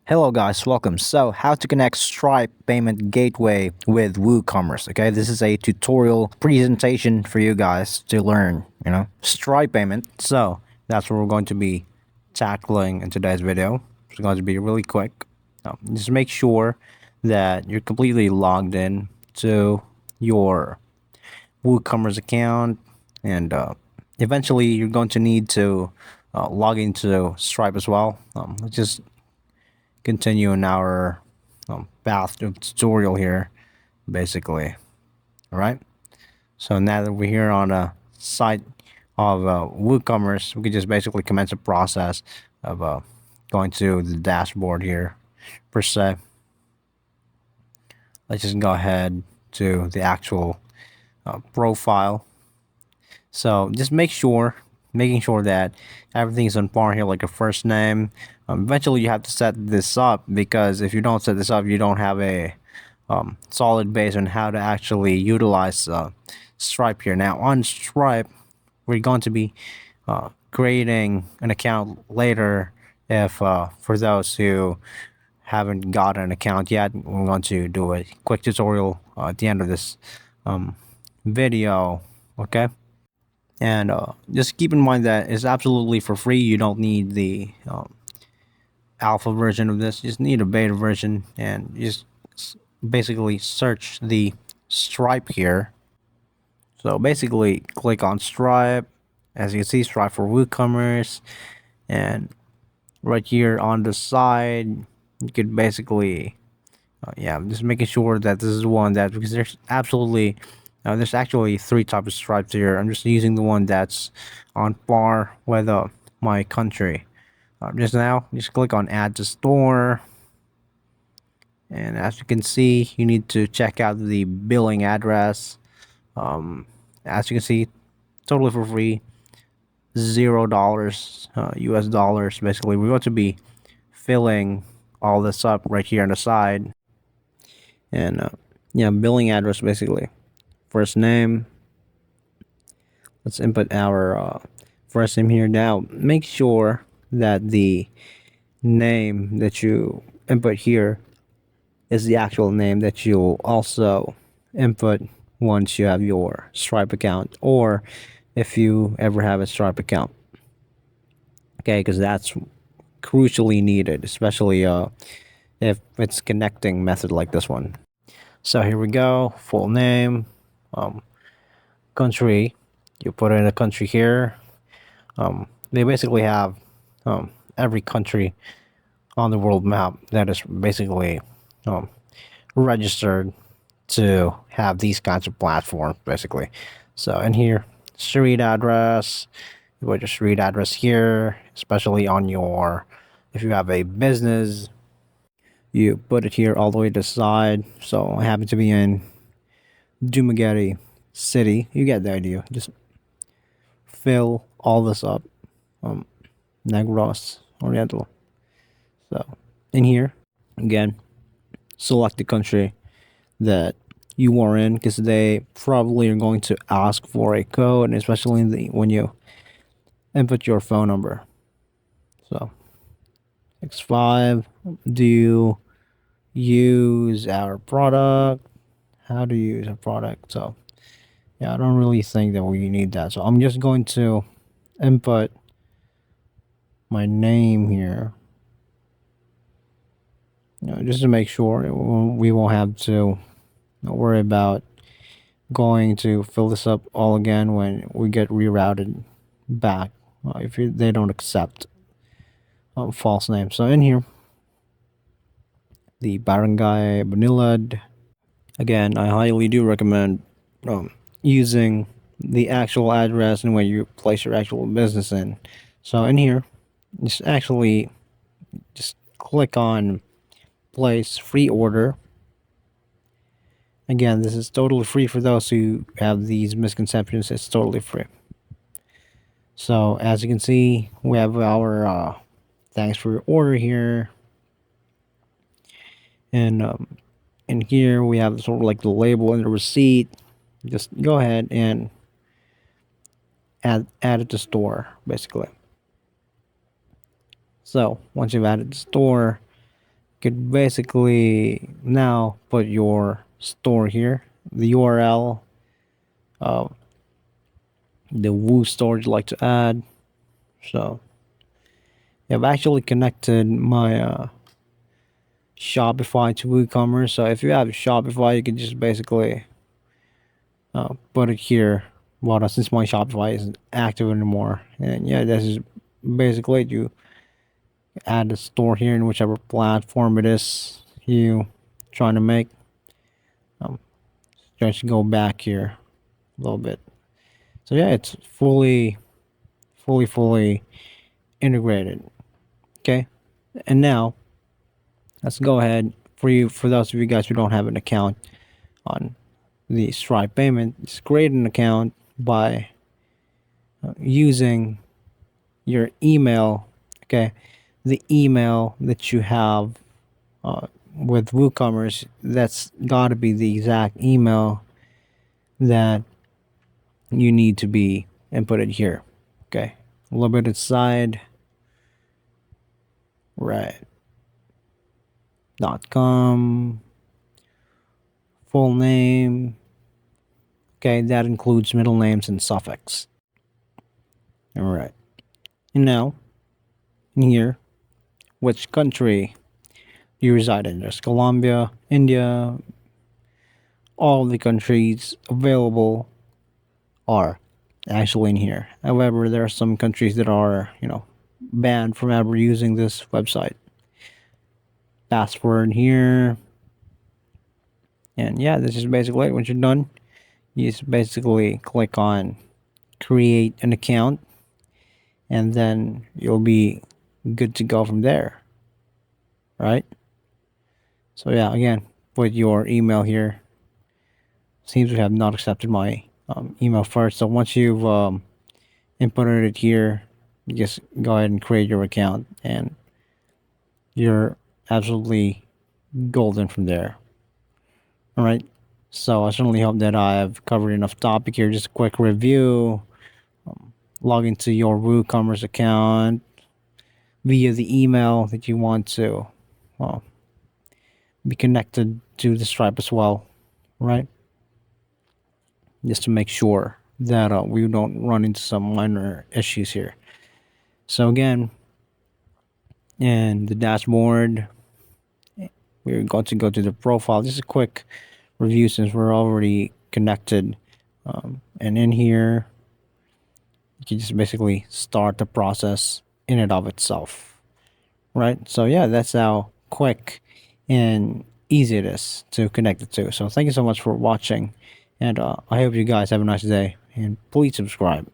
Hello guys, welcome. So how to connect Stripe payment gateway with WooCommerce. Okay, this is a tutorial presentation for you guys to learn, Stripe payment. So that's what we're going to be tackling in today's video. It's going to be really quick. Just make sure that you're completely logged in to your WooCommerce account, and eventually you're going to need to log into Stripe as well. Let's just continue in our path of tutorial here, basically. All right. So now that we're here on a site of WooCommerce, we can just basically commence the process of going to the dashboard here, per se. Let's just go ahead to the actual profile. So just making sure that everything's on par here, like a first name. Eventually, you have to set this up, because if you don't set this up, you don't have a solid base on how to actually utilize Stripe here. Now on Stripe, we're going to be creating an account later. If for those who haven't got an account yet, we're going to do a quick tutorial at the end of this video. Okay. And just keep in mind that it's absolutely for free. You don't need the alpha version of this. You just need a beta version, and just basically search the Stripe here. So basically click on Stripe. As you can see, Stripe for WooCommerce, and right here on the side, you could basically just making sure that this is one that, because there's actually three types of stripes here. I'm just using the one that's on par with my country. Just click on add to store, and as you can see, you need to check out the billing address. As you can see, totally for free, $0 US dollars. Basically, we're going to be filling all this up right here on the side, and billing address, basically first name. Let's input our first name here. Now make sure that the name that you input here is the actual name that you'll also input once you have your Stripe account, or if you ever have a Stripe account. Okay, because that's crucially needed, especially if it's connecting method like this one. So here we go. Full name, country. You put in a country here. They basically have every country on the world map that is basically registered to have these kinds of platforms, basically. So in here, street address. You put your street address here, especially on if you have a business, you put it here all the way to the side. So I happen to be in Dumaguete City. You get the idea. Just fill all this up. Negros Oriental. So in here, again, select the country that you are in, because they probably are going to ask for a code, and especially when you input your phone number. So X5, do you use our product? How to use a product? So I don't really think that we need that. So I'm just going to input my name here, just to make sure we won't have to worry about going to fill this up all again when we get rerouted back if they don't accept false names. So in here, the barangay Banilad. Again, I highly do recommend using the actual address and when you place your actual business in. So in here, just click on place free order. Again, this is totally free for those who have these misconceptions. It's totally free. So as you can see, we have our thanks for your order here, and in here we have sort of like the label and the receipt. Just go ahead and add it to store, basically. So once you've added to store, could basically now put your store here, the URL, the Woo store you'd like to add. So I've actually connected my Shopify to WooCommerce. So if you have Shopify, you can just basically put it here. But since my Shopify isn't active anymore, and yeah, this is basically it. You add the store here in whichever platform it is you trying to make. Just go back here a little bit. So yeah, it's fully integrated. Okay, and now let's go ahead for those of you guys who don't have an account on the Stripe payment. Just create an account by using your email. Okay, the email that you have with WooCommerce, that's got to be the exact email that you need to be inputted here. Okay, a little bit inside. Right. .com, full name. Okay, that includes middle names and suffix. All right. And now, in here, which country you reside in? There's Colombia, India. All the countries available are actually in here. However, there are some countries that are, banned from ever using this website. Password here. And yeah, this is basically it. Once you're done, you just basically click on create an account, and then you'll be good to go from there. Right? So yeah, again, put your email here. Seems we have not accepted my email first. So once you've inputted it here, you just go ahead and create your account, and you're absolutely golden from there. All right. So I certainly hope that I've covered enough topic here. Just a quick review. Log into your WooCommerce account via the email that you want to be connected to the Stripe as well, right? Just to make sure that we don't run into some minor issues here. So again, in the dashboard, we're going to go to the profile. Just a quick review since we're already connected. And in here, you can just basically start the process in and of itself, right? So yeah, that's how quick and easy it is to connect the two. So thank you so much for watching, and I hope you guys have a nice day, and please subscribe.